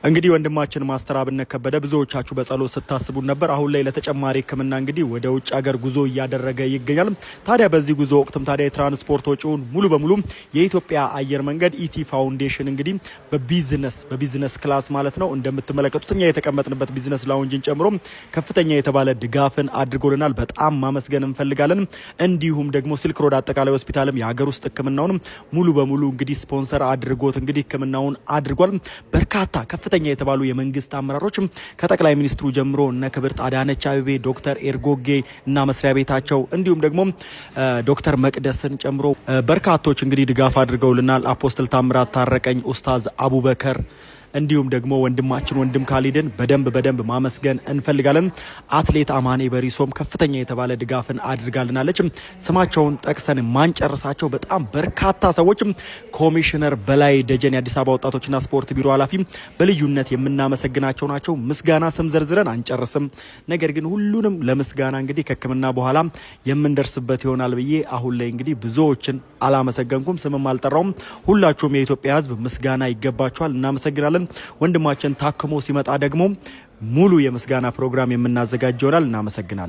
እንግዲህ ወንድማችን ማስተር አብነት ከበደ ብዙዎቻችሁ በጸሎት ስታስቡ ነበር። አሁን ላይ ለተጨማሪ ሕክምና እንግዲህ ወደ ውጭ ሀገር ጉዞ እያደረገ ይገኛል። ታዲያ በዚህ ጉዞ ወቅትም ታዲያ የትራንስፖርት ወጪውን ሙሉ በሙሉ የኢትዮጵያ አየር መንገድ ኢቲ ፋውንዴሽን እንግዲህ በቢዝነስ ክላስ ማለት ነው እንደምትመለከቱት እኛ የተቀመጥንበት ቢዝነስ ላውንጅን ጨምሮ ከፍተኛ የተባለ ድጋፍን አድርጎልናል። በጣም ማመስገን እንፈልጋለን። እንዲሁም ደግሞ ሲልክ ሮድ አጠቃላይ ሆስፒታልም የሀገር ውስጥ ሕክምናውን ሙሉ በሙሉ እንግዲህ ስፖንሰር አድርጎት እንግዲህ ሕክምናውን አድርጓል። በርካታ ከፍተኛ የተባሉ የመንግስት አመራሮች ከጠቅላይ ሚኒስትሩ ጀምሮ እነ ክብርት አዳነች አቤቤ፣ ዶክተር ኤርጎጌ እና መስሪያ ቤታቸው እንዲሁም ደግሞ ዶክተር መቅደስን ጨምሮ በርካቶች እንግዲህ ድጋፍ አድርገውልናል። አፖስትል ታምራት ታረቀኝ፣ ኡስታዝ አቡበከር እንዲሁም ደግሞ ወንድም ካሊድን በደንብ ማመስገን እንፈልጋለን። አትሌት አማኔ በሪሶም ከፍተኛ የተባለ ድጋፍን አድርጋልናለች። ስማቸውን ጠቅሰን ማንጨርሳቸው በጣም በርካታ ሰዎች ኮሚሽነር በላይ ደጀን የአዲስ አበባ ወጣቶችና ስፖርት ቢሮ ኃላፊ በልዩነት የምናመሰግናቸው ናቸው። ምስጋና ስም ዘርዝረን አንጨርስም። ነገር ግን ሁሉንም ለምስጋና እንግዲህ ከሕክምና በኋላ የምንደርስበት ይሆናል ብዬ አሁን ላይ እንግዲህ ብዙዎችን አላመሰገንኩም፣ ስምም አልጠራውም። ሁላችሁም የኢትዮጵያ ሕዝብ ምስጋና ይገባችኋል። እናመሰግናለን። ወንድማችን ታክሞ ሲመጣ ደግሞ ሙሉ የምስጋና ፕሮግራም የምናዘጋጅ ይሆናል። እናመሰግናለን።